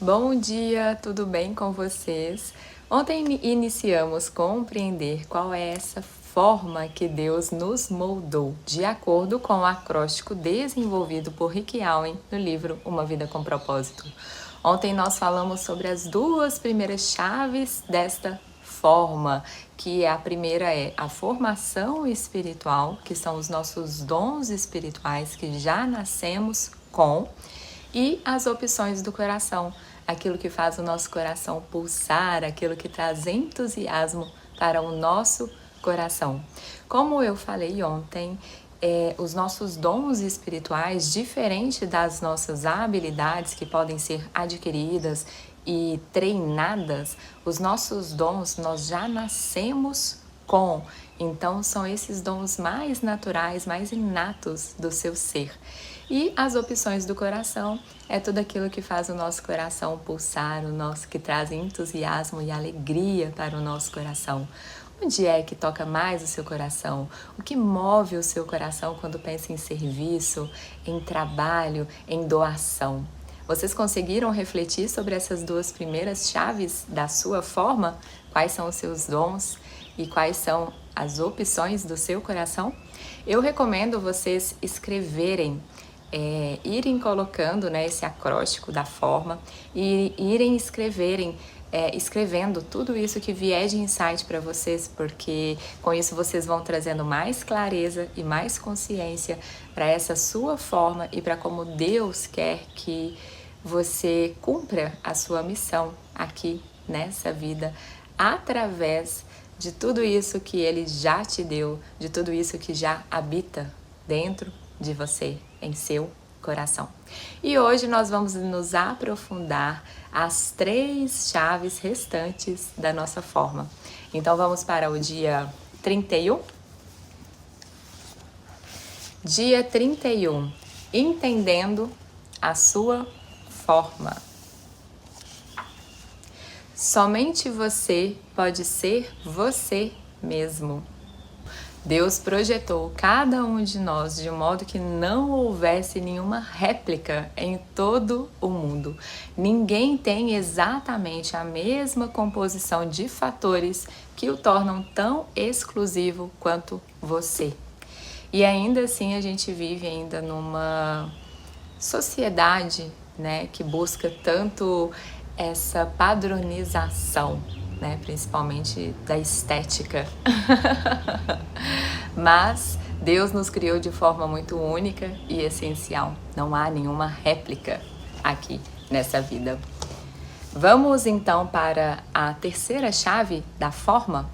Bom dia, tudo bem com vocês? Ontem iniciamos compreender qual é essa forma que Deus nos moldou, de acordo com o acróstico desenvolvido por Rick Allen no livro Uma Vida com Propósito. Ontem nós falamos sobre as duas primeiras chaves desta forma, que a primeira é a formação espiritual, que são os nossos dons espirituais que já nascemos com, e as opções do coração, aquilo que faz o nosso coração pulsar, aquilo que traz entusiasmo para o nosso coração. Como eu falei ontem, os nossos dons espirituais, diferente das nossas habilidades que podem ser adquiridas e treinadas, os nossos dons nós já nascemos com. Então são esses dons mais naturais, mais inatos do seu ser. E as opções do coração é tudo aquilo que faz o nosso coração pulsar, que traz entusiasmo e alegria para o nosso coração. Onde é que toca mais o seu coração? O que move o seu coração quando pensa em serviço, em trabalho, em doação? Vocês conseguiram refletir sobre essas duas primeiras chaves da sua forma? Quais são os seus dons e quais são as opções do seu coração? Eu recomendo vocês escreverem, irem colocando, esse acróstico da forma e irem escrevendo tudo isso que vier de insight para vocês, porque com isso vocês vão trazendo mais clareza e mais consciência para essa sua forma e para como Deus quer que você cumpra a sua missão aqui nessa vida, através de tudo isso que Ele já te deu, de tudo isso que já habita dentro de você, em seu coração. E hoje nós vamos nos aprofundar as 3 chaves restantes da nossa forma. Então vamos para o dia 31. Dia 31. Entendendo a sua forma. Somente você pode ser você mesmo. Deus projetou cada um de nós de um modo que não houvesse nenhuma réplica em todo o mundo. Ninguém tem exatamente a mesma composição de fatores que o tornam tão exclusivo quanto você. E ainda assim a gente vive ainda numa sociedade, que busca tanto essa padronização, principalmente da estética. Mas Deus nos criou de forma muito única e essencial. Não há nenhuma réplica aqui nessa vida. Vamos então para a terceira chave da forma,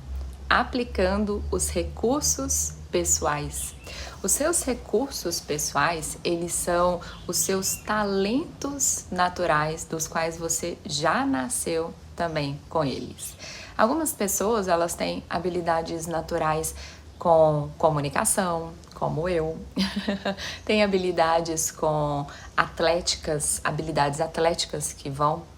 aplicando os recursos pessoais. Os seus recursos pessoais, eles são os seus talentos naturais, dos quais você já nasceu também com eles. Algumas pessoas, elas têm habilidades naturais com comunicação, como eu. Tem habilidades com habilidades atléticas que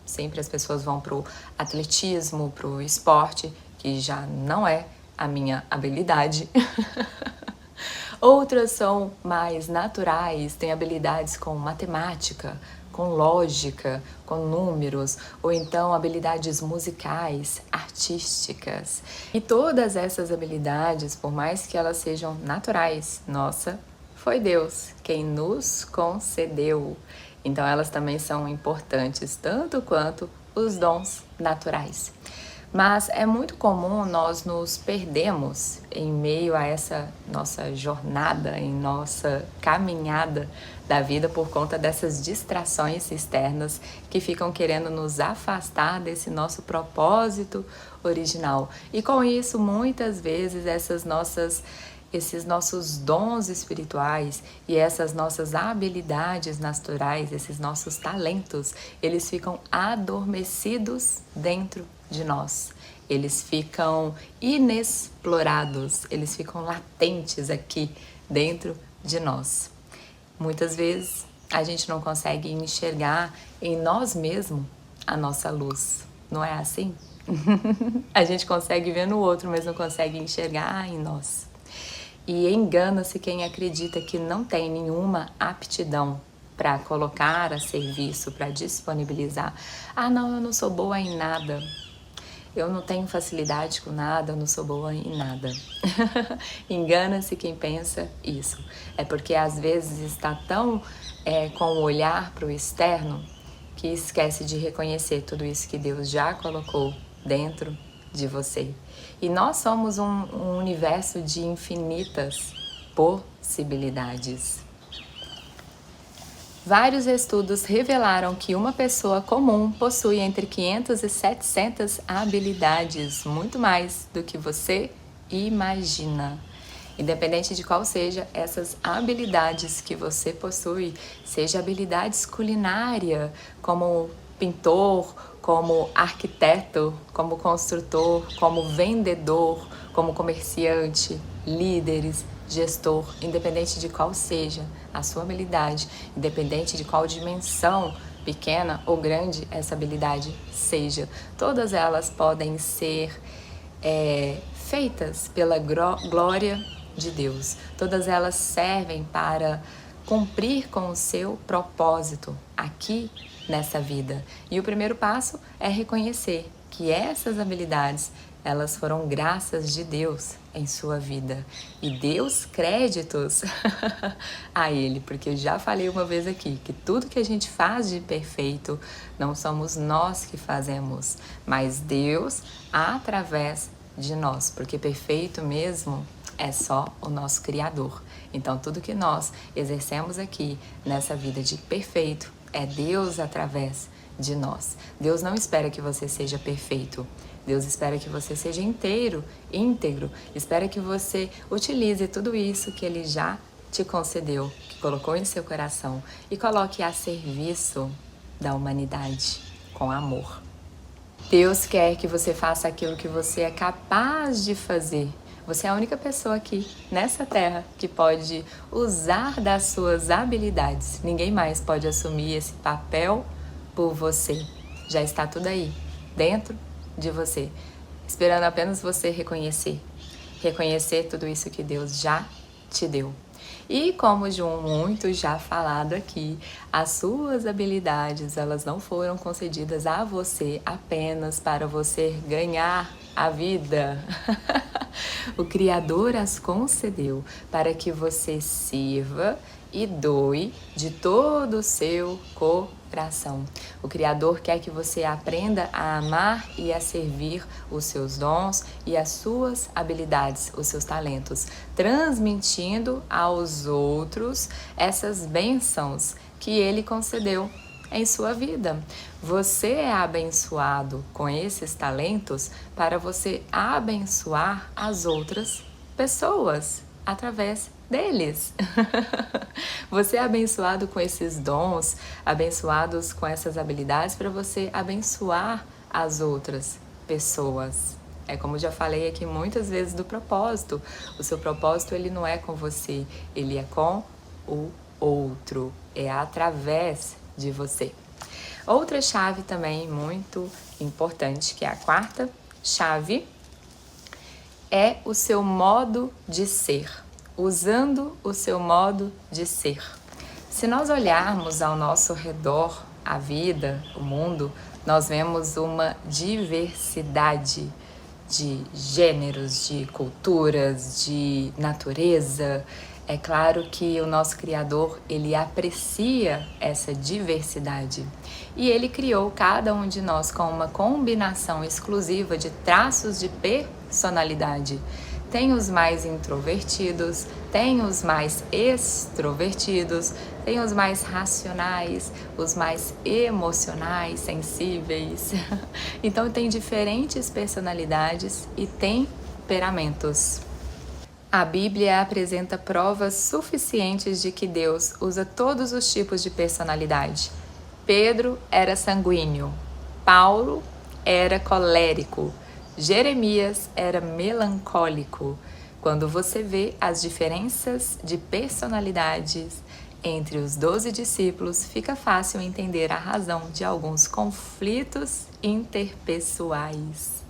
sempre as pessoas vão pro atletismo, pro esporte, que já não é a minha habilidade. Outras são mais naturais, têm habilidades com matemática, com lógica, com números, ou então habilidades musicais, artísticas. E todas essas habilidades, por mais que elas sejam naturais, foi Deus quem nos concedeu. Então elas também são importantes, tanto quanto os dons naturais. Mas é muito comum nós nos perdermos em meio a essa nossa jornada, em nossa caminhada da vida por conta dessas distrações externas que ficam querendo nos afastar desse nosso propósito original. E com isso, muitas vezes, esses nossos dons espirituais e essas nossas habilidades naturais, esses nossos talentos, eles ficam adormecidos dentro de nós. Eles ficam inexplorados, eles ficam latentes aqui dentro de nós. Muitas vezes a gente não consegue enxergar em nós mesmos a nossa luz, não é assim? A gente consegue ver no outro, mas não consegue enxergar em nós. E engana-se quem acredita que não tem nenhuma aptidão para colocar a serviço, para disponibilizar. Ah, não, eu não sou boa em nada. Eu não tenho facilidade com nada, eu não sou boa em nada. Engana-se quem pensa isso. É porque às vezes está tão com o olhar para o externo que esquece de reconhecer tudo isso que Deus já colocou dentro de você. E nós somos um universo de infinitas possibilidades. Vários estudos revelaram que uma pessoa comum possui entre 500 e 700 habilidades, muito mais do que você imagina. Independente de qual seja essas habilidades que você possui, seja habilidades culinária, como pintor, como arquiteto, como construtor, como vendedor, como comerciante, líderes, gestor, independente de qual seja a sua habilidade, independente de qual dimensão, pequena ou grande essa habilidade seja, todas elas podem ser feitas pela glória de Deus. Todas elas servem para cumprir com o seu propósito aqui nessa vida. E o primeiro passo é reconhecer que essas habilidades, elas foram graças de Deus em sua vida. E dê os créditos a Ele, porque eu já falei uma vez aqui que tudo que a gente faz de perfeito não somos nós que fazemos, mas Deus através de nós, porque perfeito mesmo é só o nosso Criador. Então tudo que nós exercemos aqui nessa vida de perfeito é Deus através de nós. Deus não espera que você seja perfeito. Deus espera que você seja inteiro, íntegro. Espera que você utilize tudo isso que Ele já te concedeu, que colocou em seu coração e coloque a serviço da humanidade com amor. Deus quer que você faça aquilo que você é capaz de fazer. Você é a única pessoa aqui, nessa terra, que pode usar das suas habilidades. Ninguém mais pode assumir esse papel por você. Já está tudo aí, dentro de você, esperando apenas você reconhecer tudo isso que Deus já te deu. E como João muito já falado aqui, as suas habilidades, elas não foram concedidas a você apenas para você ganhar a vida. O Criador as concedeu para que você sirva e doe de todo o seu coração. O Criador quer que você aprenda a amar e a servir os seus dons e as suas habilidades, os seus talentos, transmitindo aos outros essas bênçãos que Ele concedeu em sua vida. Você é abençoado com esses talentos para você abençoar as outras pessoas através deles. Você é abençoado com esses dons, abençoados com essas habilidades para você abençoar as outras pessoas. É como já falei aqui muitas vezes do propósito. O seu propósito, ele não é com você, ele é com o outro, é através de você. Outra chave também muito importante, que é a quarta chave, é o seu modo de ser, usando o seu modo de ser. Se nós olharmos ao nosso redor, a vida, o mundo, nós vemos uma diversidade de gêneros, de culturas, de natureza. É claro que o nosso Criador, ele aprecia essa diversidade e ele criou cada um de nós com uma combinação exclusiva de traços de personalidade. Tem os mais introvertidos, tem os mais extrovertidos, tem os mais racionais, os mais emocionais, sensíveis. Então tem diferentes personalidades e temperamentos. A Bíblia apresenta provas suficientes de que Deus usa todos os tipos de personalidade. Pedro era sanguíneo, Paulo era colérico, Jeremias era melancólico. Quando você vê as diferenças de personalidades entre os 12 discípulos, fica fácil entender a razão de alguns conflitos interpessoais.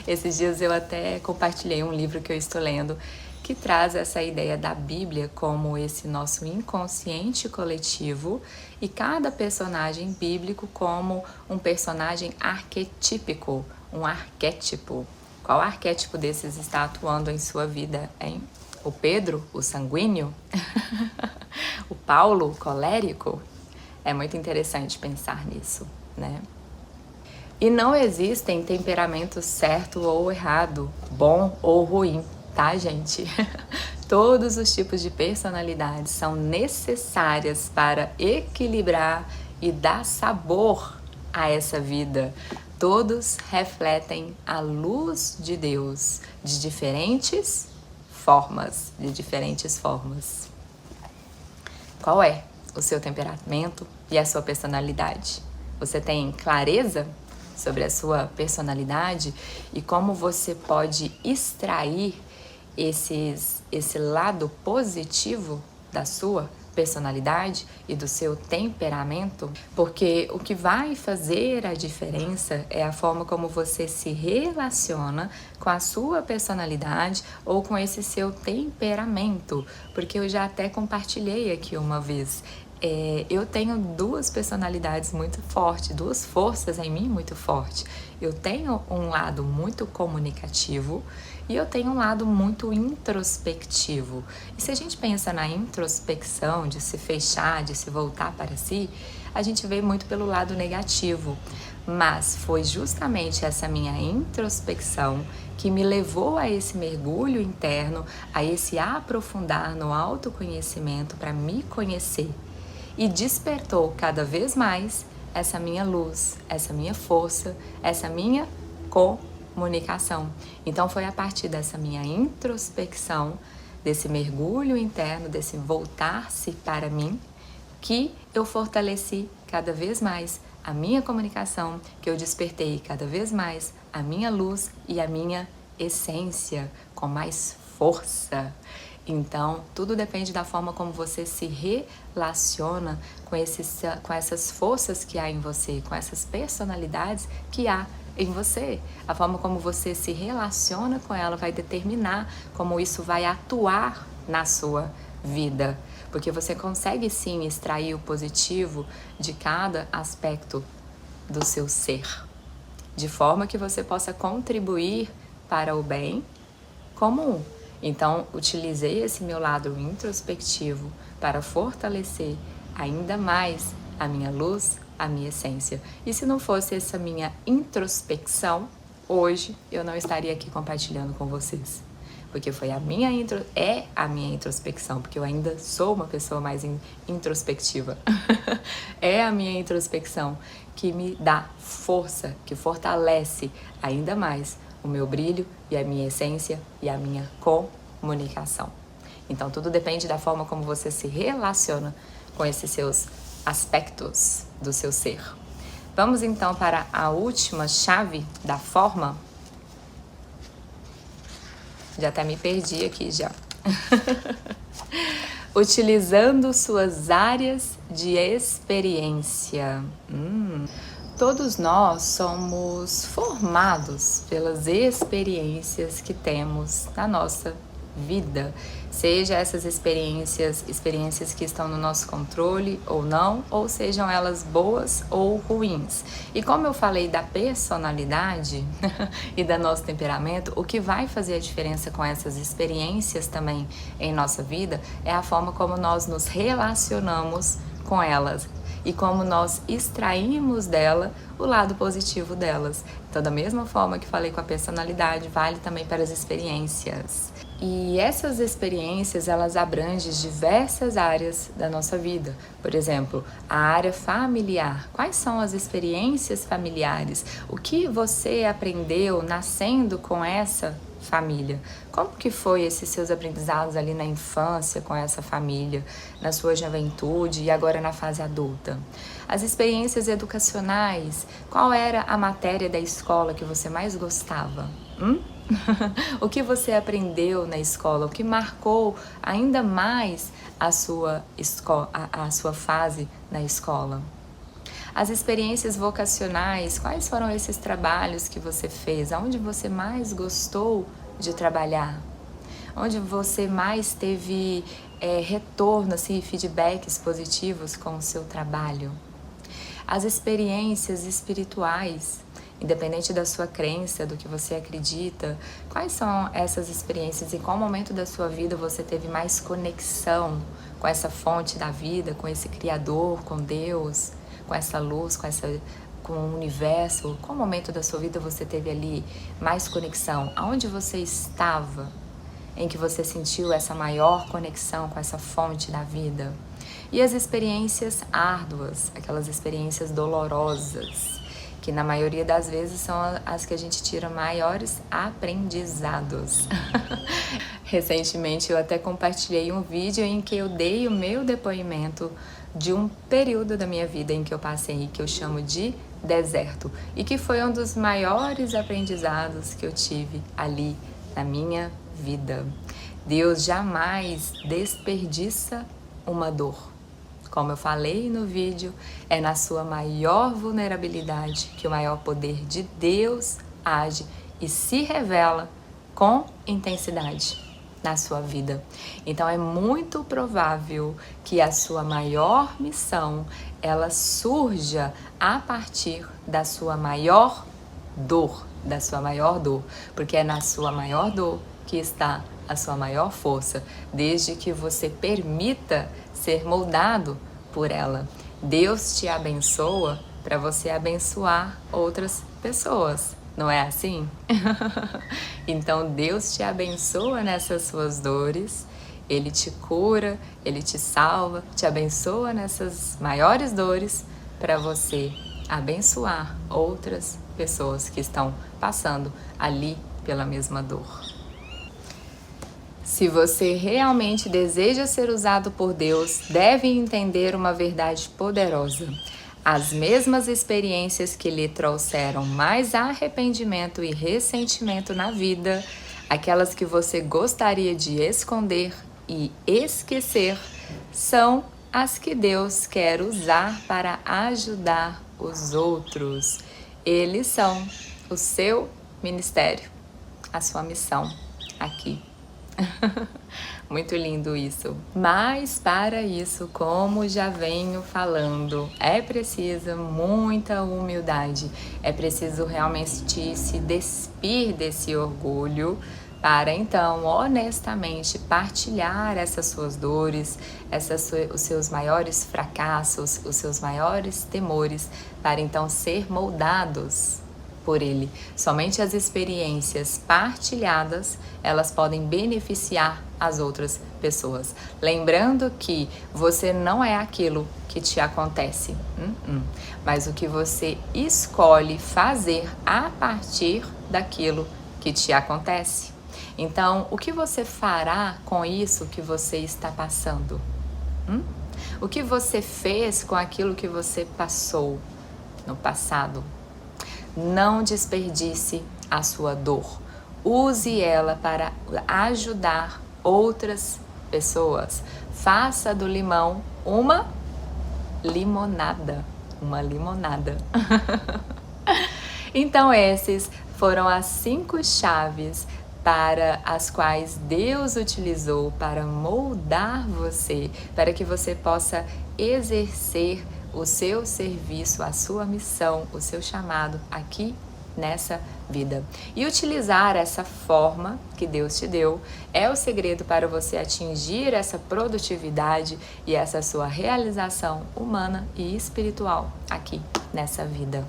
Esses dias eu até compartilhei um livro que eu estou lendo, que traz essa ideia da Bíblia como esse nosso inconsciente coletivo e cada personagem bíblico como um personagem arquetípico, um arquétipo. Qual arquétipo desses está atuando em sua vida, hein? O Pedro, o sanguíneo? O Paulo, o colérico? É muito interessante pensar nisso, né? E não existem temperamentos certo ou errado, bom ou ruim, tá, gente? Todos os tipos de personalidade são necessárias para equilibrar e dar sabor a essa vida. Todos refletem a luz de Deus de diferentes formas, Qual é o seu temperamento e a sua personalidade? Você tem clareza sobre a sua personalidade e como você pode extrair esse lado positivo da sua personalidade e do seu temperamento? Porque o que vai fazer a diferença é a forma como você se relaciona com a sua personalidade ou com esse seu temperamento. Porque eu já até compartilhei aqui uma vez. Eu tenho duas personalidades muito fortes, duas forças em mim muito fortes. Eu tenho um lado muito comunicativo e eu tenho um lado muito introspectivo. E se a gente pensa na introspecção, de se fechar, de se voltar para si, a gente vê muito pelo lado negativo. Mas foi justamente essa minha introspecção que me levou a esse mergulho interno, a esse aprofundar no autoconhecimento para me conhecer. E despertou cada vez mais essa minha luz, essa minha força, essa minha comunicação. Então foi a partir dessa minha introspecção, desse mergulho interno, desse voltar-se para mim, que eu fortaleci cada vez mais a minha comunicação, que eu despertei cada vez mais a minha luz e a minha essência com mais força. Então, tudo depende da forma como você se relaciona com essas forças que há em você, com essas personalidades que há em você. A forma como você se relaciona com ela vai determinar como isso vai atuar na sua vida. Porque você consegue sim extrair o positivo de cada aspecto do seu ser, de forma que você possa contribuir para o bem comum. Então, utilizei esse meu lado introspectivo para fortalecer ainda mais a minha luz, a minha essência. E se não fosse essa minha introspecção, hoje eu não estaria aqui compartilhando com vocês. Porque foi a minha introspecção, porque eu ainda sou uma pessoa mais introspectiva. É a minha introspecção que me dá força, que fortalece ainda mais o meu brilho e a minha essência e a minha comunicação. Então, tudo depende da forma como você se relaciona com esses seus aspectos do seu ser. Vamos então para a última chave da forma. Já até me perdi aqui já. Utilizando suas áreas de experiência. Todos nós somos formados pelas experiências que temos na nossa vida, seja essas experiências que estão no nosso controle ou não, ou sejam elas boas ou ruins. E como eu falei da personalidade e do nosso temperamento, o que vai fazer a diferença com essas experiências também em nossa vida é a forma como nós nos relacionamos com elas e como nós extraímos dela o lado positivo delas. Então, da mesma forma que falei com a personalidade, vale também para as experiências. E essas experiências, elas abrangem diversas áreas da nossa vida. Por exemplo, a área familiar. Quais são as experiências familiares? O que você aprendeu nascendo com essa família? Como que foi esses seus aprendizados ali na infância com essa família, na sua juventude e agora na fase adulta? As experiências educacionais, qual era a matéria da escola que você mais gostava? O que você aprendeu na escola? O que marcou ainda mais a sua fase na escola? As experiências vocacionais, quais foram esses trabalhos que você fez? Aonde você mais gostou de trabalhar? Onde você mais teve retorno, assim, feedbacks positivos com o seu trabalho? As experiências espirituais, independente da sua crença, do que você acredita, quais são essas experiências? Em qual momento da sua vida você teve mais conexão com essa fonte da vida, com esse Criador, com Deus, com essa luz, com o universo? Qual momento da sua vida você teve ali mais conexão? Aonde você estava em que você sentiu essa maior conexão com essa fonte da vida? E as experiências árduas, aquelas experiências dolorosas, que na maioria das vezes são as que a gente tira maiores aprendizados. Recentemente eu até compartilhei um vídeo em que eu dei o meu depoimento de um período da minha vida em que eu passei, que eu chamo de deserto, e que foi um dos maiores aprendizados que eu tive ali na minha vida. Deus jamais desperdiça uma dor. Como eu falei no vídeo, é na sua maior vulnerabilidade que o maior poder de Deus age e se revela com intensidade na sua vida. Então é muito provável que a sua maior missão, ela surja a partir da sua maior dor, porque é na sua maior dor que está a sua maior força, desde que você permita ser moldado por ela. Deus te abençoa para você abençoar outras pessoas, não é assim? Então Deus te abençoa nessas suas dores, Ele te cura, Ele te salva, te abençoa nessas maiores dores para você abençoar outras pessoas que estão passando ali pela mesma dor. Se você realmente deseja ser usado por Deus, deve entender uma verdade poderosa. As mesmas experiências que lhe trouxeram mais arrependimento e ressentimento na vida, aquelas que você gostaria de esconder e esquecer, são as que Deus quer usar para ajudar os outros. Eles são o seu ministério, a sua missão aqui. Muito lindo isso. Mas para isso, como já venho falando, é preciso muita humildade. É preciso realmente se despir desse orgulho para então honestamente partilhar essas suas dores, os seus maiores fracassos, os seus maiores temores, para então ser moldados por Ele. Somente as experiências partilhadas, elas podem beneficiar as outras pessoas. Lembrando que você não é aquilo que te acontece, mas o que você escolhe fazer a partir daquilo que te acontece. Então, o que você fará com isso que você está passando? O que você fez com aquilo que você passou no passado? Não desperdice a sua dor. Use ela para ajudar outras pessoas. Faça do limão uma limonada. Então, esses foram as 5 chaves para as quais Deus utilizou para moldar você, para que você possa exercer o seu serviço, a sua missão, o seu chamado aqui nessa vida. E utilizar essa forma que Deus te deu é o segredo para você atingir essa produtividade e essa sua realização humana e espiritual aqui nessa vida.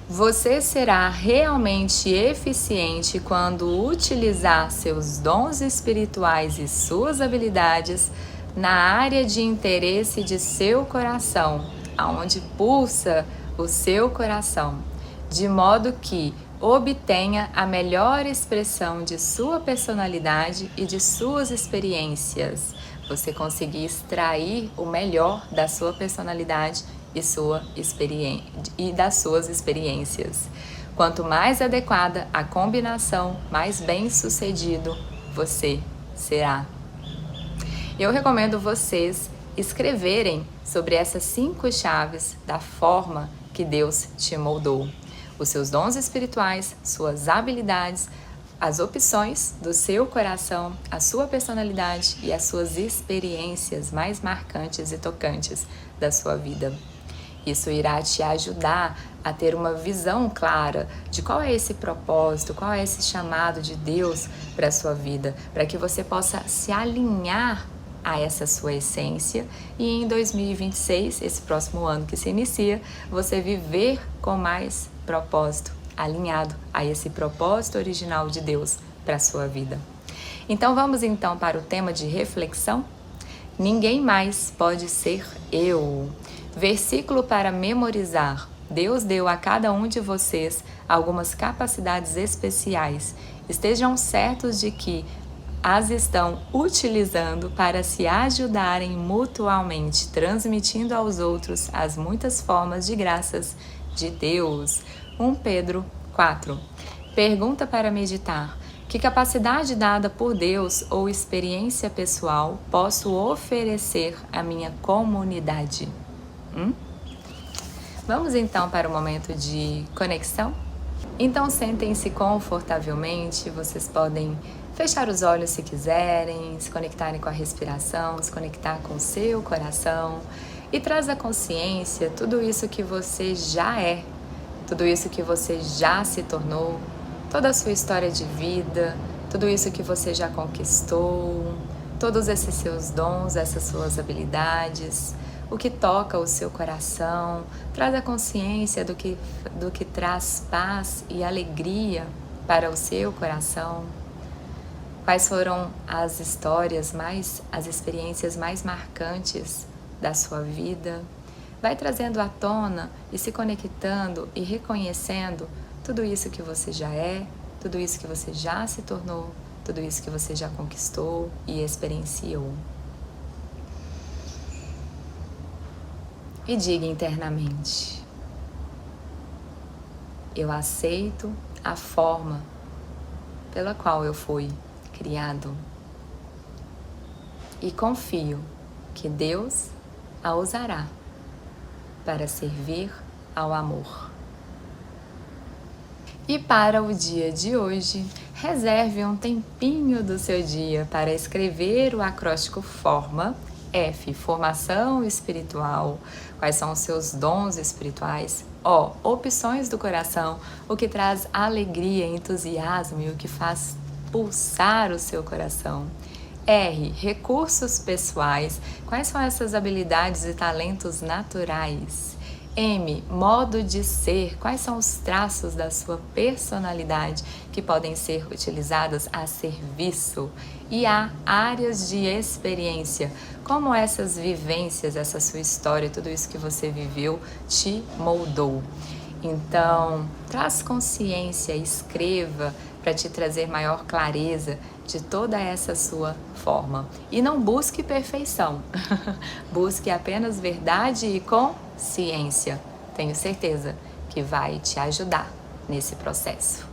Você será realmente eficiente quando utilizar seus dons espirituais e suas habilidades na área de interesse de seu coração, aonde pulsa o seu coração, de modo que obtenha a melhor expressão de sua personalidade e de suas experiências. Você conseguir extrair o melhor da sua personalidade e das suas experiências. Quanto mais adequada a combinação, mais bem-sucedido você será. Eu recomendo vocês escreverem sobre essas 5 chaves da forma que Deus te moldou. Os seus dons espirituais, suas habilidades, as opções do seu coração, a sua personalidade e as suas experiências mais marcantes e tocantes da sua vida. Isso irá te ajudar a ter uma visão clara de qual é esse propósito, qual é esse chamado de Deus para a sua vida, para que você possa se alinhar a essa sua essência e em 2026, esse próximo ano que se inicia, você viver com mais propósito, alinhado a esse propósito original de Deus para a sua vida. Então vamos então para o tema de reflexão? Ninguém mais pode ser eu. Versículo para memorizar. Deus deu a cada um de vocês algumas capacidades especiais. Estejam certos de que as estão utilizando para se ajudarem mutuamente, transmitindo aos outros as muitas formas de graças de Deus. 1 Pedro 4. Pergunta para meditar. Que capacidade dada por Deus ou experiência pessoal posso oferecer à minha comunidade? Vamos então para o momento de conexão? Então sentem-se confortavelmente, vocês podem fechar os olhos se quiserem, se conectarem com a respiração, se conectar com o seu coração e traz à consciência tudo isso que você já é, tudo isso que você já se tornou, toda a sua história de vida, tudo isso que você já conquistou, todos esses seus dons, essas suas habilidades, o que toca o seu coração, traz a consciência do que traz paz e alegria para o seu coração. Quais foram as experiências mais marcantes da sua vida? Vai trazendo à tona e se conectando e reconhecendo tudo isso que você já é, tudo isso que você já se tornou, tudo isso que você já conquistou e experienciou. E diga internamente: eu aceito a forma pela qual eu fui criado e confio que Deus a usará para servir ao amor. E para o dia de hoje, reserve um tempinho do seu dia para escrever o acróstico FORMA. F, formação espiritual, quais são os seus dons espirituais. O, opções do coração, o que traz alegria, entusiasmo e o que faz pulsar o seu coração. R, recursos pessoais, quais são essas habilidades e talentos naturais. M, modo de ser, quais são os traços da sua personalidade que podem ser utilizadas a serviço. E A, áreas de experiência, como essas vivências, essa sua história, tudo isso que você viveu te moldou. Então, traz consciência, escreva para te trazer maior clareza de toda essa sua forma. E não busque perfeição, busque apenas verdade e consciência. Tenho certeza que vai te ajudar nesse processo.